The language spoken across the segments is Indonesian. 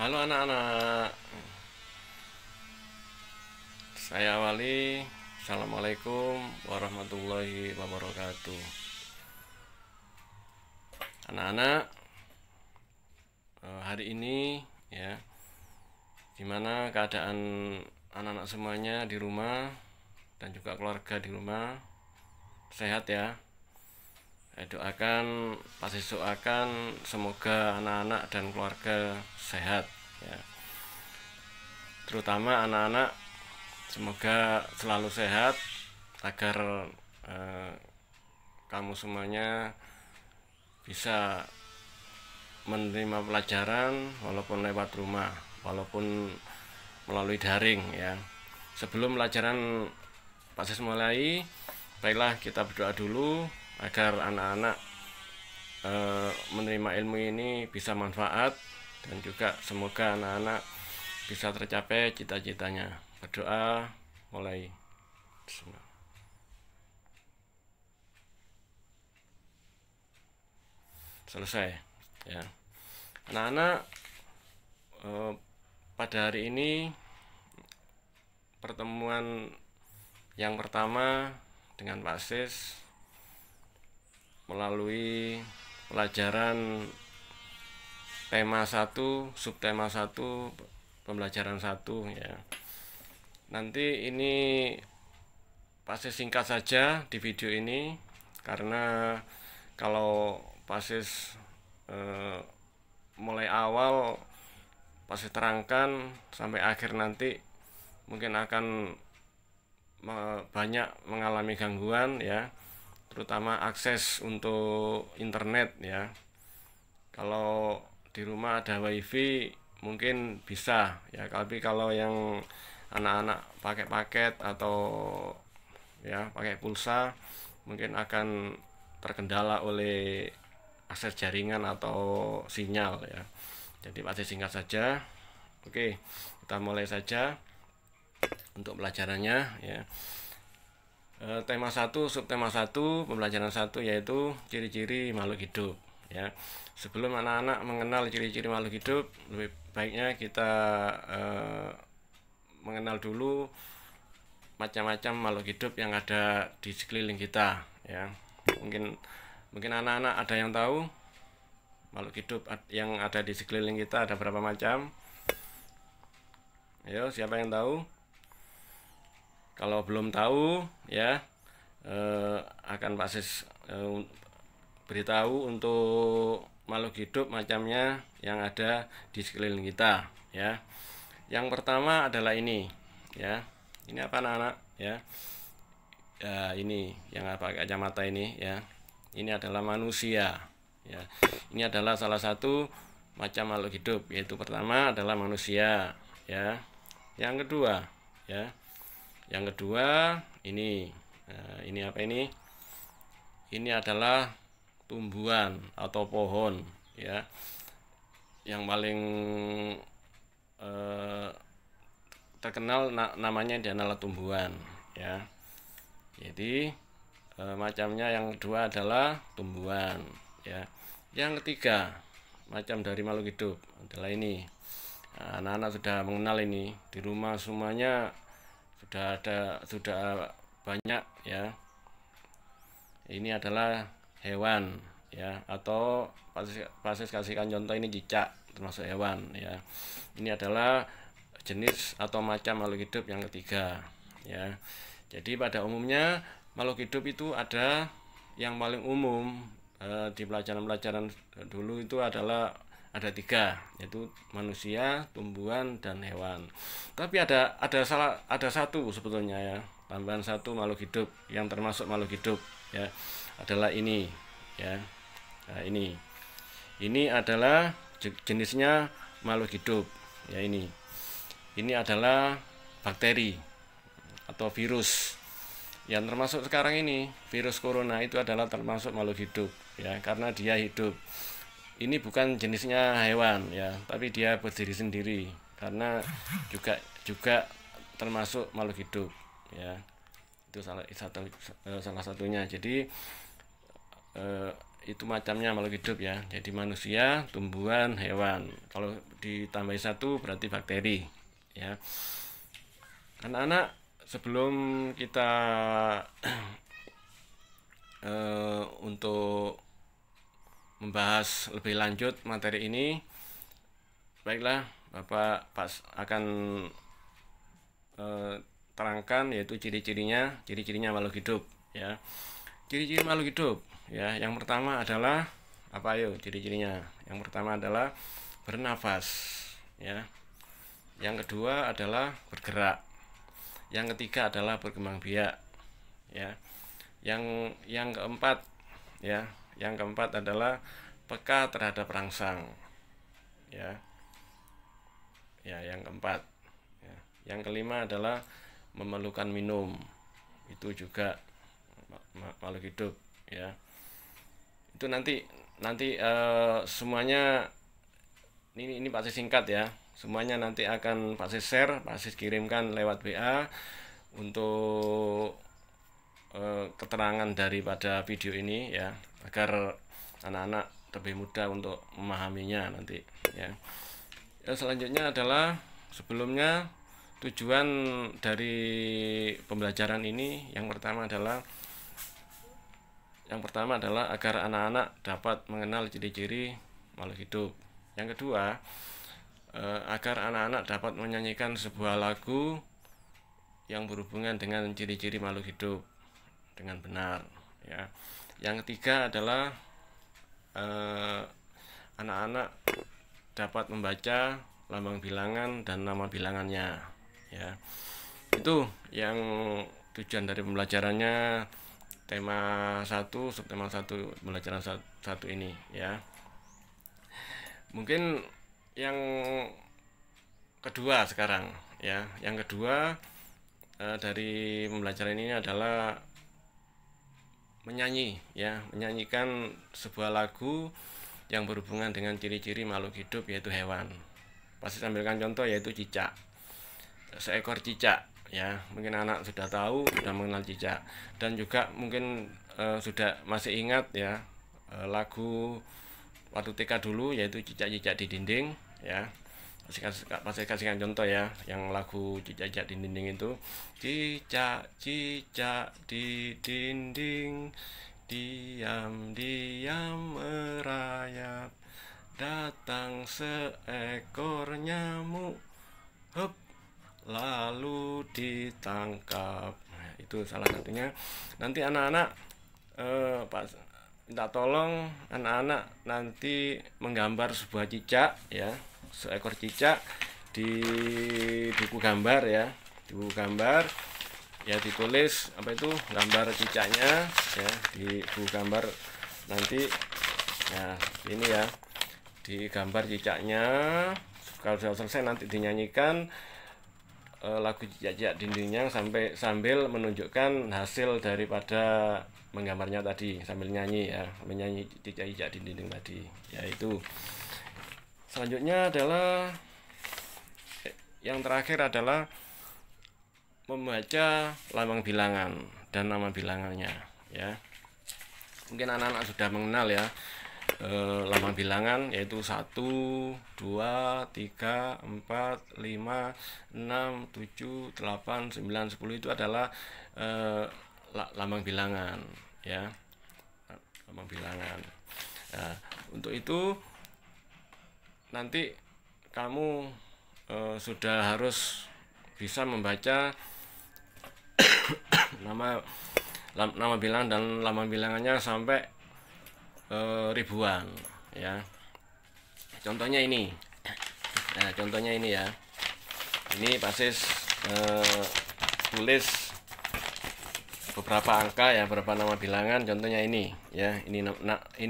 Halo anak-anak, saya awali. Assalamualaikum warahmatullahi wabarakatuh. Anak-anak, hari ini ya, gimana keadaan anak-anak semuanya di rumah dan juga keluarga di rumah? Sehat ya? Doakan, pasti doakan semoga anak-anak dan keluarga sehat ya. Terutama anak-anak semoga selalu sehat agar kamu semuanya bisa menerima pelajaran walaupun lewat rumah, walaupun melalui daring ya. Sebelum pelajaran pasti mulai, baiklah kita berdoa dulu agar anak-anak menerima ilmu ini bisa manfaat, dan juga semoga anak-anak bisa tercapai cita-citanya. Berdoa mulai. Selesai ya. Anak-anak, pada hari ini pertemuan yang pertama dengan Pak Sis melalui pelajaran tema 1, subtema 1, pembelajaran 1 ya. Nanti ini pasti singkat saja di video ini, karena kalau pasti mulai awal pasti terangkan sampai akhir nanti mungkin akan banyak mengalami gangguan ya, terutama akses untuk internet ya. Kalau di rumah ada wifi mungkin bisa ya, tapi kalau yang anak-anak pakai paket atau ya pakai pulsa mungkin akan terkendala oleh akses jaringan atau sinyal ya. Jadi pasti singkat saja. Oke, kita mulai saja untuk pelajarannya ya. Tema 1, subtema 1, pembelajaran 1 yaitu ciri-ciri makhluk hidup ya. Sebelum anak-anak mengenal ciri-ciri makhluk hidup, lebih baiknya kita mengenal dulu macam-macam makhluk hidup yang ada di sekeliling kita ya. Mungkin anak-anak ada yang tahu makhluk hidup yang ada di sekeliling kita ada berapa macam? Ayo, siapa yang tahu? Kalau belum tahu ya, akan Pak Sis beritahu untuk makhluk hidup macamnya yang ada di sekeliling kita ya. Yang pertama adalah ini ya. Ini apa anak-anak ya? Ini yang pakai kacamata ini ya. Ini adalah manusia ya. Ini adalah salah satu macam makhluk hidup, yaitu pertama adalah manusia ya. Yang kedua ya. Yang kedua ini. Ini apa ini? Ini adalah tumbuhan atau pohon ya. Yang paling terkenal namanya adalah tumbuhan ya. Jadi macamnya yang kedua adalah tumbuhan ya. Yang ketiga macam dari makhluk hidup adalah ini. Anak-anak sudah mengenal ini, di rumah semuanya sudah banyak ya. Ini adalah hewan ya, atau pasti kasihkan contoh, ini cicak termasuk hewan ya. Ini adalah jenis atau macam makhluk hidup yang ketiga ya. Jadi pada umumnya makhluk hidup itu ada yang paling umum di pelajaran-pelajaran dulu itu adalah ada 3, yaitu manusia, tumbuhan, dan hewan. Tapi ada satu sebetulnya ya, tambahan satu makhluk hidup yang termasuk makhluk hidup ya, adalah ini ya. Nah, ini adalah jenisnya makhluk hidup ya. Ini adalah bakteri atau virus yang termasuk sekarang ini. Virus corona itu adalah termasuk makhluk hidup ya, karena dia hidup. Ini bukan jenisnya hewan ya, tapi dia berdiri sendiri karena juga termasuk makhluk hidup ya. Itu salah satunya. Jadi itu macamnya makhluk hidup ya. Jadi manusia, tumbuhan, hewan. Kalau ditambah satu berarti bakteri ya. Anak-anak, sebelum kita untuk membahas lebih lanjut materi ini, baiklah Bapak akan terangkan yaitu ciri-cirinya makhluk hidup ya. Ciri-ciri makhluk hidup ya, yang pertama adalah apa? Ayo ciri-cirinya. Yang pertama adalah bernafas ya. Yang kedua adalah bergerak. Yang ketiga adalah berkembang biak ya. Yang keempat ya, yang keempat adalah peka terhadap rangsang ya. Ya, yang keempat ya. Yang kelima adalah memerlukan minum, itu juga makhluk hidup ya. Itu nanti semuanya ini pasti singkat ya, semuanya nanti akan pasti share, pasti kirimkan lewat WA untuk keterangan daripada video ini ya, agar anak-anak lebih mudah untuk memahaminya nanti ya. Selanjutnya adalah sebelumnya tujuan dari pembelajaran ini yang pertama adalah agar anak-anak dapat mengenal ciri-ciri makhluk hidup. Yang kedua, agar anak-anak dapat menyanyikan sebuah lagu yang berhubungan dengan ciri-ciri makhluk hidup dengan benar ya. Yang ketiga adalah anak-anak dapat membaca lambang bilangan dan nama bilangannya ya. Itu yang tujuan dari pembelajarannya, tema 1, subtema 1 pembelajaran 1 ini ya. Mungkin yang kedua sekarang ya. Yang kedua dari pembelajaran ini adalah menyanyi ya, menyanyikan sebuah lagu yang berhubungan dengan ciri-ciri makhluk hidup yaitu hewan. Pasti tampilkan contoh yaitu cicak. Seekor cicak ya, mungkin anak sudah tahu, sudah mengenal cicak, dan juga mungkin sudah masih ingat ya lagu waktu TK dulu yaitu cicak-cicak di dinding ya. Pasti kasihkan contoh ya, yang lagu cicak-cicak di dinding itu, cicak-cicak di dinding diam-diam merayap, datang seekor nyamuk, hup, lalu ditangkap. Nah, itu salah satunya. Nanti anak-anak minta tolong anak-anak nanti menggambar sebuah cicak ya, seekor cicak di buku gambar ya, di buku gambar ya, ditulis apa itu gambar cicaknya ya di buku gambar nanti. Nah ini ya, digambar cicaknya. Kalau sudah selesai nanti dinyanyikan lagu cicak-cicak dindingnya sambil menunjukkan hasil daripada menggambarnya tadi, sambil nyanyi ya, menyanyi cicak-cicak di dinding tadi ya. Itu selanjutnya adalah yang terakhir adalah membaca lambang bilangan dan nama bilangannya ya. Mungkin anak-anak sudah mengenal ya lambang bilangan, yaitu 1, 2, 3, 4, 5, 6, 7, 8, 9, 10 itu adalah lambang bilangan ya, lambang bilangan. Nah, untuk itu nanti kamu sudah harus bisa membaca nama bilangan dan lambang bilangannya sampai ribuan ya. Contohnya ini. Nah, contohnya ini ya. Ini Pasis tulis beberapa angka ya, beberapa nama bilangan. Contohnya ini ya. Ini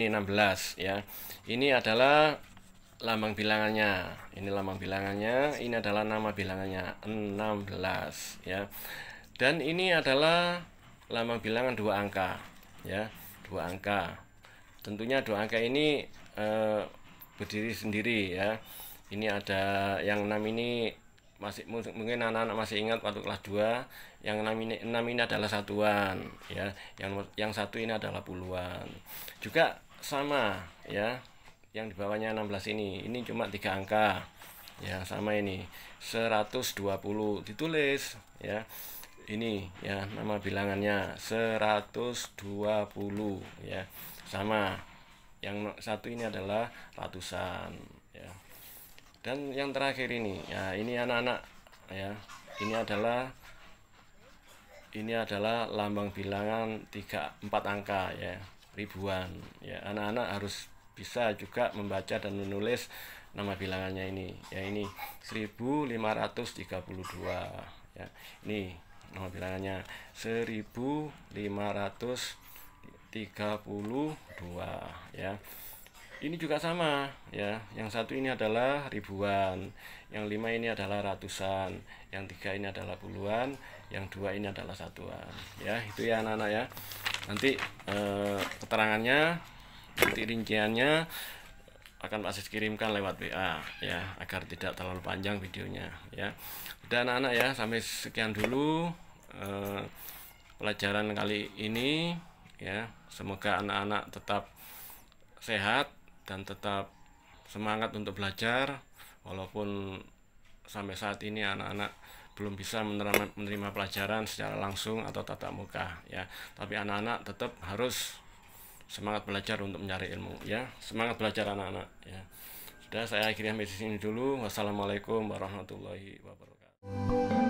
16 ya. Ini adalah lambang bilangannya. Ini lambang bilangannya, ini adalah nama bilangannya 16 ya. Dan ini adalah lambang bilangan 2 angka ya, 2 angka. Tentunya 2 angka ini berdiri sendiri ya. Ini ada yang 6 ini mungkin anak-anak masih ingat waktu kelas 2, yang 6 ini adalah satuan ya. Yang 1 ini adalah puluhan. Juga sama ya, yang di bawahnya 16 ini cuma 3 angka ya, sama ini 120 ditulis ya, ini ya nama bilangannya 120 ya, sama. Yang satu ini adalah ratusan ya. Dan yang terakhir ini ya, ini anak-anak ya, ini adalah lambang bilangan 4 angka ya, ribuan ya. Anak-anak harus bisa juga membaca dan menulis nama bilangannya ini ya, ini 1532 ya, ini nama bilangannya 1532 ya. Ini juga sama ya, yang satu ini adalah ribuan, yang 5 ini adalah ratusan, yang 3 ini adalah puluhan, yang 2 ini adalah satuan ya. Itu ya anak-anak ya, nanti keterangannya, nanti rinciannya akan Pak Sis kirimkan lewat WA ya, agar tidak terlalu panjang videonya ya. Udah anak-anak ya, sampai sekian dulu pelajaran kali ini ya. Semoga anak-anak tetap sehat dan tetap semangat untuk belajar, walaupun sampai saat ini anak-anak belum bisa menerima pelajaran secara langsung atau tatap muka ya, tapi anak-anak tetap harus semangat belajar untuk mencari ilmu ya. Semangat belajar anak-anak ya. Sudah, saya akhirnya sampai di sini dulu. Wassalamualaikum warahmatullahi wabarakatuh.